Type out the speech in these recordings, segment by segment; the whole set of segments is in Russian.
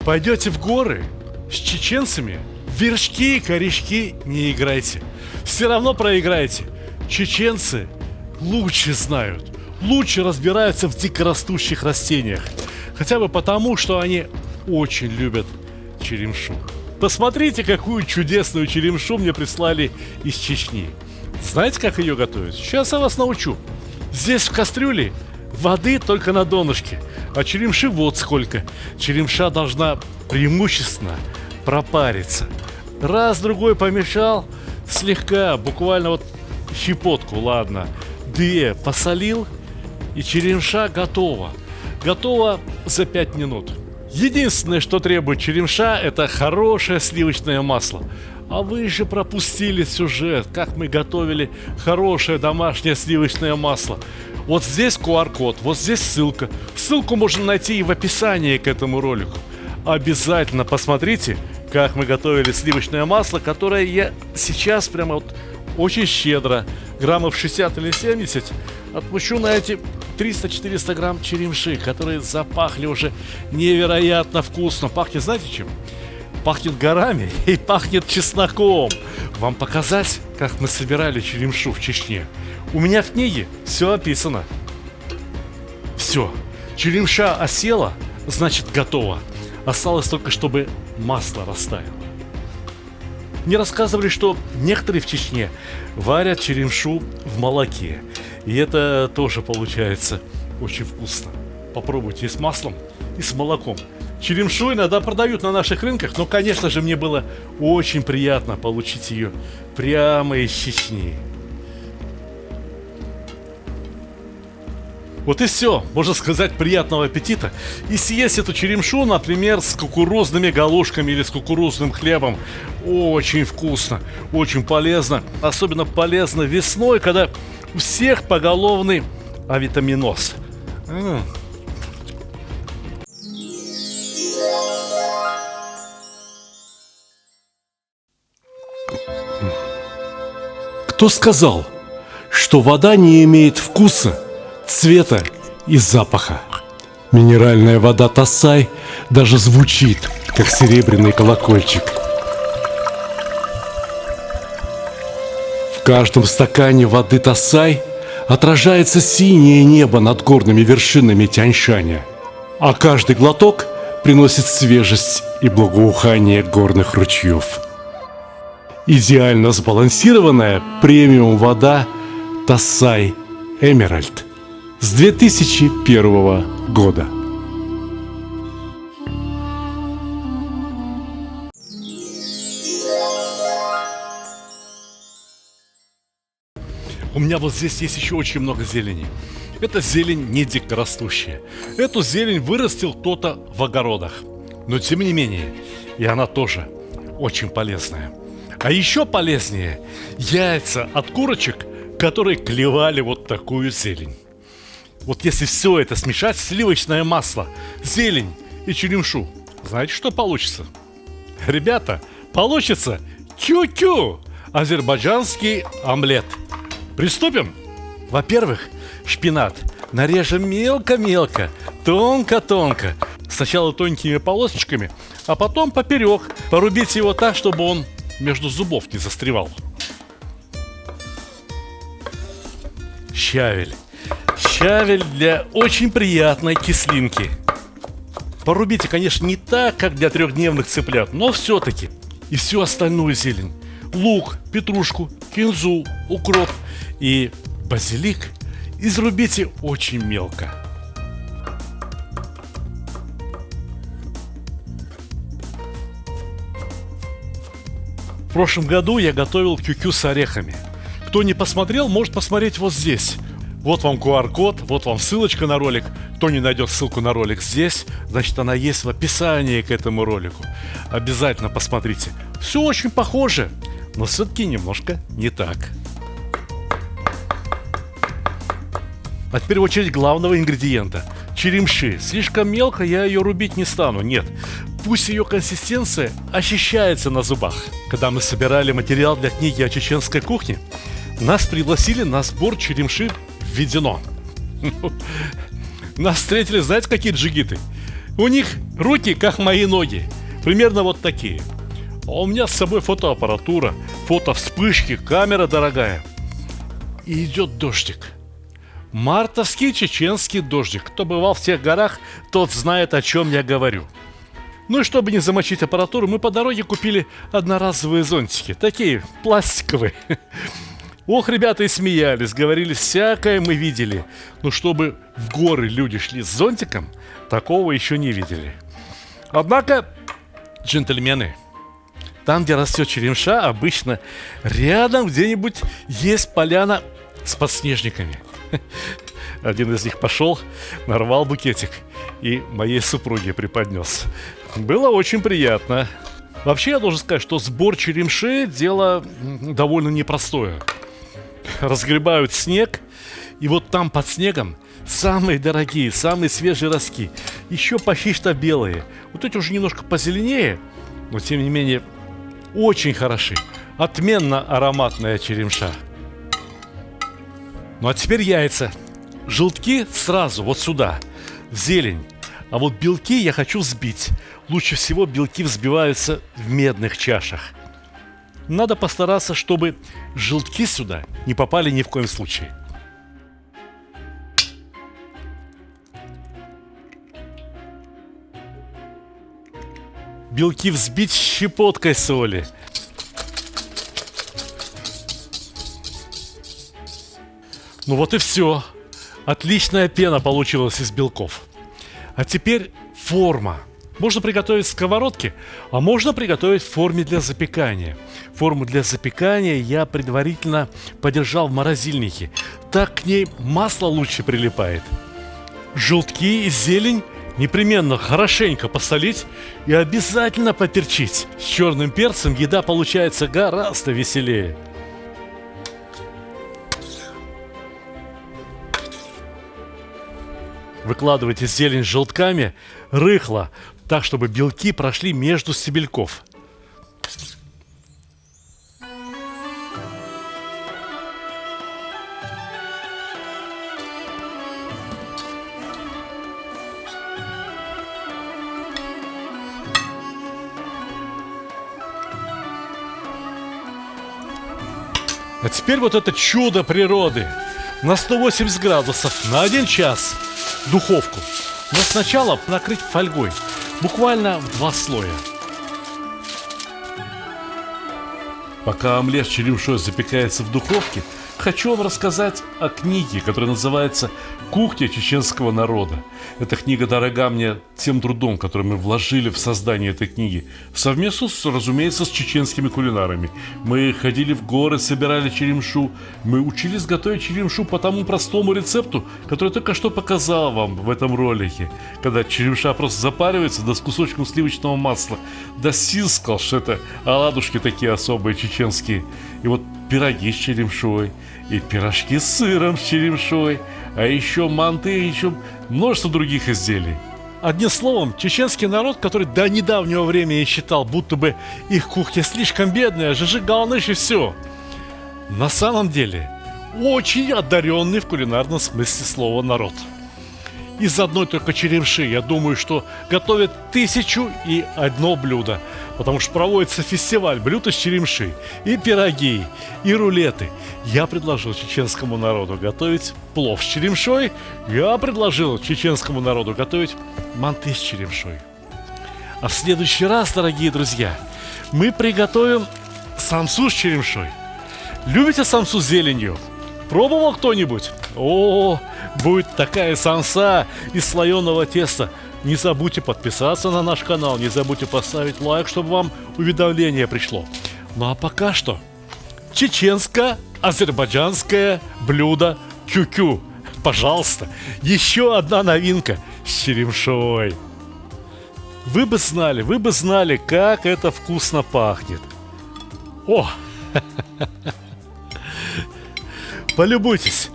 Пойдете в горы с чеченцами, в вершки и корешки не играйте. Все равно проиграете. Чеченцы лучше знают, лучше разбираются в дикорастущих растениях. Хотя бы потому, что они очень любят черемшу. Посмотрите, какую чудесную черемшу мне прислали из Чечни. Знаете, как ее готовят? Сейчас я вас научу. Здесь в кастрюле воды только на донышке, а черемши вот сколько. Черемша должна преимущественно пропариться. Раз-другой помешал, слегка, буквально вот щепотку, ладно, 2 посолил, и черемша готова. Готова за 5 минут. Единственное, что требует черемша, это хорошее сливочное масло. А вы же пропустили сюжет, как мы готовили хорошее домашнее сливочное масло. Вот здесь QR-код, вот здесь ссылка. Ссылку можно найти и в описании к этому ролику. Обязательно посмотрите, как мы готовили сливочное масло, которое я сейчас прямо вот очень щедро, граммов 60 или 70, отпущу на эти 300-400 грамм черемши, которые запахли уже невероятно вкусно. Пахнет, знаете чем? Пахнет горами и пахнет чесноком. Вам показать, как мы собирали черемшу в Чечне? У меня в книге все описано. Все, черемша осела, значит готова. Осталось только, чтобы масло растаяло. Мне рассказывали, что некоторые в Чечне варят черемшу в молоке. И это тоже получается очень вкусно. Попробуйте и с маслом, и с молоком. Черемшу иногда продают на наших рынках, но, конечно же, мне было очень приятно получить ее прямо из Чечни. Вот и все, можно сказать, приятного аппетита. И съесть эту черемшу, например, с кукурузными галушками или с кукурузным хлебом. Очень вкусно, очень полезно. Особенно полезно весной, когда у всех поголовный авитаминоз. Кто сказал, что вода не имеет вкуса, цвета и запаха? Минеральная вода Тассай даже звучит, как серебряный колокольчик. В каждом стакане воды Тассай отражается синее небо над горными вершинами Тяньшаня, а каждый глоток приносит свежесть и благоухание горных ручьев. Идеально сбалансированная премиум вода Тассай Эмеральд с 2001 года. У меня вот здесь есть еще очень много зелени. Это зелень не дикорастущая. Эту зелень вырастил кто-то в огородах. Но тем не менее, и она тоже очень полезная. А еще полезнее яйца от курочек, которые клевали вот такую зелень. Вот если все это смешать, сливочное масло, зелень и черемшу, знаете, что получится? Ребята, получится тю-тю, азербайджанский омлет. Приступим? Во-первых, шпинат нарежем мелко-мелко, тонко-тонко. Сначала тоненькими полосочками, а потом поперек. Порубите его так, чтобы он между зубов не застревал. Щавель. Щавель для очень приятной кислинки. Порубите, конечно, не так, как для 3-дневных цыплят, но все-таки. И всю остальную зелень. Лук, петрушку, кинзу, укроп и базилик изрубите очень мелко. В прошлом году я готовил кюкю с орехами. Кто не посмотрел, может посмотреть вот здесь. Вот вам QR-код, вот вам ссылочка на ролик. Кто не найдет ссылку на ролик здесь, значит, она есть в описании к этому ролику. Обязательно посмотрите. Все очень похоже, но все-таки немножко не так. А теперь очередь главного ингредиента – черемши. Слишком мелко я ее рубить не стану, нет. Пусть ее консистенция ощущается на зубах. Когда мы собирали материал для книги о чеченской кухне, нас пригласили на сбор черемши в Ведено. Нас встретили, знаете, какие джигиты? У них руки, как мои ноги. Примерно вот такие. А у меня с собой фотоаппаратура, фотовспышки, камера дорогая. И идет дождик. Мартовский чеченский дождик. Кто бывал в тех горах, тот знает, о чем я говорю. Ну и чтобы не замочить аппаратуру, мы по дороге купили одноразовые зонтики. Такие, пластиковые. Ох, ребята и смеялись, говорили, всякое мы видели. Но чтобы в горы люди шли с зонтиком, такого еще не видели. Однако, джентльмены, там, где растет черемша, обычно рядом где-нибудь есть поляна с подснежниками. Один из них пошел, нарвал букетик и моей супруге преподнес. Было очень приятно. Вообще, я должен сказать, что сбор черемши – дело довольно непростое. Разгребают снег, и вот там под снегом самые дорогие, самые свежие ростки. Еще почти-что белые. Вот эти уже немножко позеленее, но тем не менее очень хороши. Отменно ароматная черемша. Ну а теперь яйца. Желтки сразу вот сюда, в зелень. А вот белки я хочу взбить. Лучше всего белки взбиваются в медных чашах. Надо постараться, чтобы желтки сюда не попали ни в коем случае. Белки взбить щепоткой соли. Ну вот и все. Отличная пена получилась из белков. А теперь форма. Можно приготовить в сковородке, а можно приготовить в форме для запекания. Форму для запекания я предварительно подержал в морозильнике. Так к ней масло лучше прилипает. Желтки и зелень непременно хорошенько посолить и обязательно поперчить. С черным перцем еда получается гораздо веселее. Выкладывайте зелень с желтками рыхло, так, чтобы белки прошли между стебельков. А теперь вот это чудо природы. На 180 градусов, на 1 час духовку. Но сначала накрыть фольгой. Буквально в 2 слоя. Пока омлет с черемшой запекается в духовке, хочу вам рассказать о книге, которая называется «Кухня чеченского народа». Эта книга дорога мне тем трудом, который мы вложили в создание этой книги. Совместно, разумеется, с чеченскими кулинарами. Мы ходили в горы, собирали черемшу. Мы учились готовить черемшу по тому простому рецепту, который только что показал вам в этом ролике. Когда черемша просто запаривается, да с кусочком сливочного масла. Да сискал, что это оладушки такие особые чеченские. И вот пироги с черемшой, и пирожки с сыром с черемшой, а еще манты, и еще множество других изделий. Одним словом, чеченский народ, который до недавнего времени считал, будто бы их кухня слишком бедная, жижи-галныш и все, на самом деле очень одаренный в кулинарном смысле слова народ. Из одной только черемши, я думаю, что готовят 1001 блюдо, потому что проводится фестиваль блюд из черемши, и пироги, и рулеты. Я предложил чеченскому народу готовить плов с черемшой, я предложил чеченскому народу готовить манты с черемшой. А в следующий раз, дорогие друзья, мы приготовим самсу с черемшой. Любите самсу с зеленью? Пробовал кто-нибудь? О, будет такая самса из слоеного теста. Не забудьте подписаться на наш канал, не забудьте поставить лайк, чтобы вам уведомление пришло. Ну а пока что чеченско-азербайджанское блюдо кю-кю. Пожалуйста, еще одна новинка с черемшой. Вы бы знали, как это вкусно пахнет. О! Полюбуйтесь.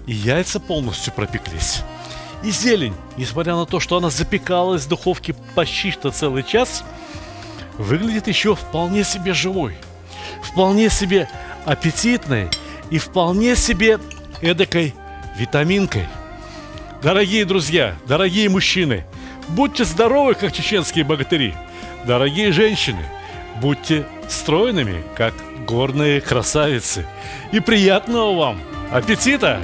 И яйца полностью пропеклись. И зелень, несмотря на то, что она запекалась в духовке почти что целый час, выглядит еще вполне себе живой, вполне себе аппетитной и вполне себе эдакой витаминкой. Дорогие друзья, дорогие мужчины, будьте здоровы, как чеченские богатыри. Дорогие женщины, будьте стройными, как горные красавицы. И приятного вам аппетита!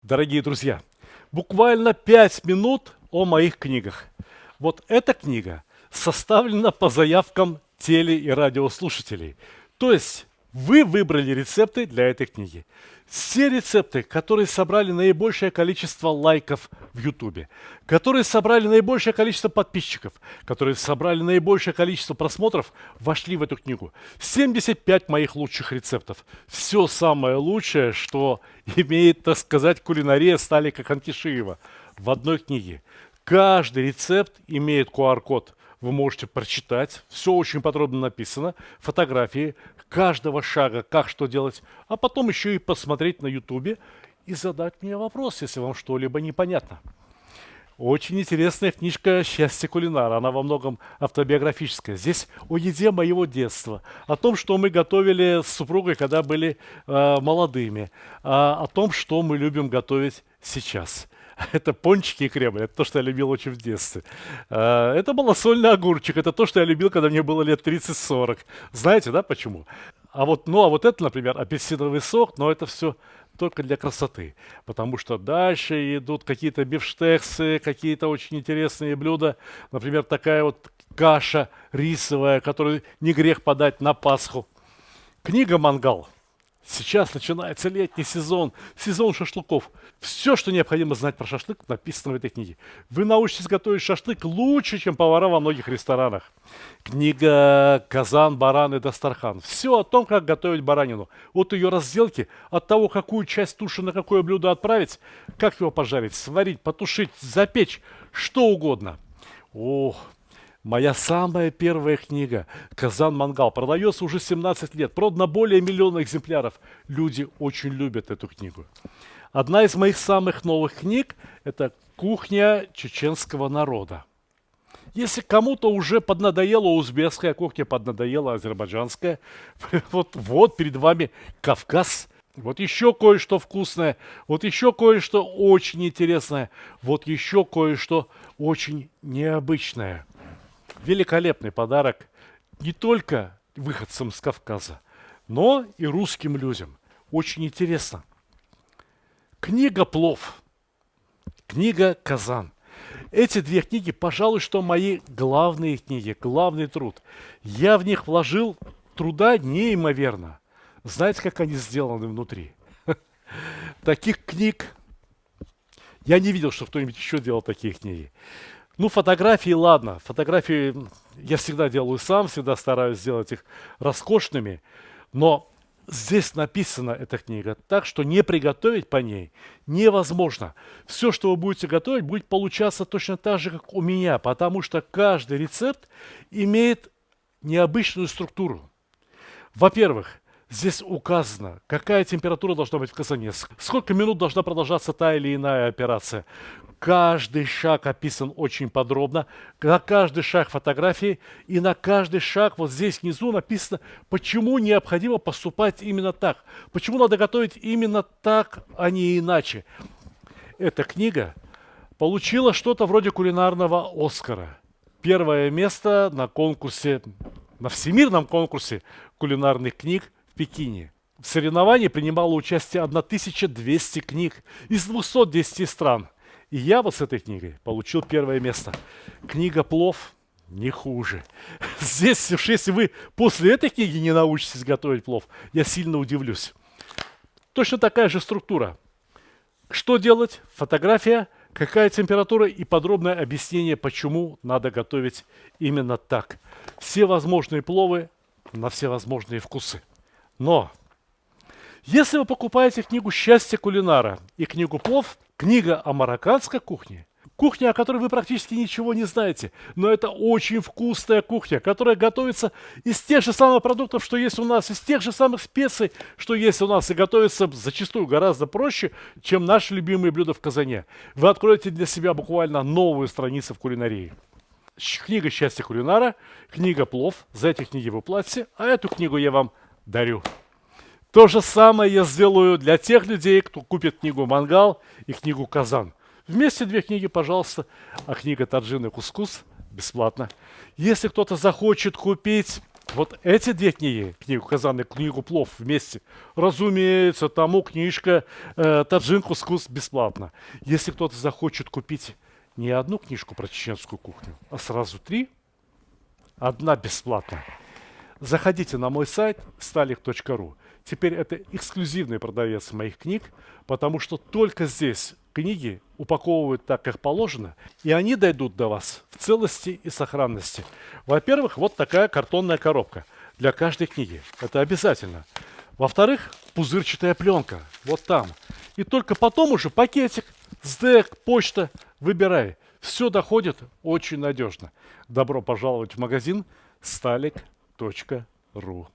Дорогие друзья, буквально 5 минут о моих книгах. Вот эта книга составлена по заявкам теле- и радиослушателей. То есть вы выбрали рецепты для этой книги. Все рецепты, которые собрали наибольшее количество лайков в Ютубе, которые собрали наибольшее количество подписчиков, которые собрали наибольшее количество просмотров, вошли в эту книгу. 75 моих лучших рецептов. Все самое лучшее, что имеет, так сказать, кулинария Сталика Ханкишиева в одной книге. Каждый рецепт имеет QR-код. Вы можете прочитать, все очень подробно написано, фотографии каждого шага, как что делать, а потом еще и посмотреть на ютубе и задать мне вопрос, если вам что-либо непонятно. Очень интересная книжка «Счастье кулинара», она во многом автобиографическая. Здесь о еде моего детства, о том, что мы готовили с супругой, когда были молодыми, о том, что мы любим готовить сейчас. Это пончики и кремль, это то, что я любил очень в детстве. Это малосольный огурчик, это то, что я любил, когда мне было лет 30-40. Знаете, да, почему? А вот это, например, апельсиновый сок, но это все только для красоты. Потому что дальше идут какие-то бифштексы, какие-то очень интересные блюда. Например, такая вот каша рисовая, которую не грех подать на Пасху. Книга «Мангал». Сейчас начинается летний сезон, сезон шашлыков. Все, что необходимо знать про шашлык, написано в этой книге. Вы научитесь готовить шашлык лучше, чем повара во многих ресторанах. Книга «Казан, баран и Дастархан». Все о том, как готовить баранину. От ее разделки, от того, какую часть туши на какое блюдо отправить, как его пожарить, сварить, потушить, запечь, что угодно. Ох! Моя самая первая книга «Казан Мангал» продается уже 17 лет, продано более миллиона экземпляров. Люди очень любят эту книгу. Одна из моих самых новых книг – это «Кухня чеченского народа». Если кому-то уже поднадоела узбекская кухня, поднадоела азербайджанская, вот перед вами Кавказ. Вот еще кое-что вкусное, вот еще кое-что очень интересное, вот еще кое-что очень необычное. Великолепный подарок не только выходцам с Кавказа, но и русским людям. Очень интересно. Книга «Плов», книга «Казан». Эти две книги, пожалуй, что мои главные книги, главный труд. Я в них вложил труда неимоверно. Знаете, как они сделаны внутри? Таких книг я не видел, что кто-нибудь еще делал такие книги. Ну, фотографии, ладно. Фотографии я всегда делаю сам, всегда стараюсь сделать их роскошными. Но здесь написана эта книга так, что не приготовить по ней невозможно. Все, что вы будете готовить, будет получаться точно так же, как у меня, потому что каждый рецепт имеет необычную структуру. Во-первых, здесь указано, какая температура должна быть в казане, сколько минут должна продолжаться та или иная операция. Каждый шаг описан очень подробно, на каждый шаг фотографии, и на каждый шаг вот здесь внизу написано, почему необходимо поступать именно так, почему надо готовить именно так, а не иначе. Эта книга получила что-то вроде кулинарного Оскара. Первое место на конкурсе, на всемирном конкурсе кулинарных книг в Пекине. В соревновании принимало участие 1200 книг из 210 стран. И я вот с этой книгой получил первое место. Книга «Плов» не хуже. Здесь, если вы после этой книги не научитесь готовить плов, я сильно удивлюсь. Точно такая же структура. Что делать? Фотография, какая температура и подробное объяснение, почему надо готовить именно так. Все возможные пловы на все возможные вкусы. Но если вы покупаете книгу «Счастье кулинара» и книгу «Плов», книга о марокканской кухне, Кухня, о которой вы практически ничего не знаете, но это очень вкусная кухня, которая готовится из тех же самых продуктов, что есть у нас, из тех же самых специй, что есть у нас, и готовится зачастую гораздо проще, чем наши любимые блюда в казане. Вы откроете для себя буквально новую страницу в кулинарии. Книга «Счастье кулинара», книга «Плов». За эти книги вы платите, а эту книгу я вам дарю. То же самое я сделаю для тех людей, кто купит книгу «Мангал» и книгу «Казан». Вместе две книги, пожалуйста, а книга «Таджин» и «Кускус» бесплатно. Если кто-то захочет купить вот эти две книги, книгу «Казан» и книгу «Плов» вместе, разумеется, тому книжка «Таджин», «Кускус» бесплатно. Если кто-то захочет купить не одну книжку про чеченскую кухню, а сразу три, одна бесплатно. Заходите на мой сайт stalik.ru. Теперь это эксклюзивный продавец моих книг, потому что только здесь книги упаковывают так, как положено, и они дойдут до вас в целости и сохранности. Во-первых, вот такая картонная коробка для каждой книги. Это обязательно. Во-вторых, пузырчатая пленка. Вот там. И только потом уже пакетик, СДЭК, почта. Выбирай. Все доходит очень надежно. Добро пожаловать в магазин stalik.ru.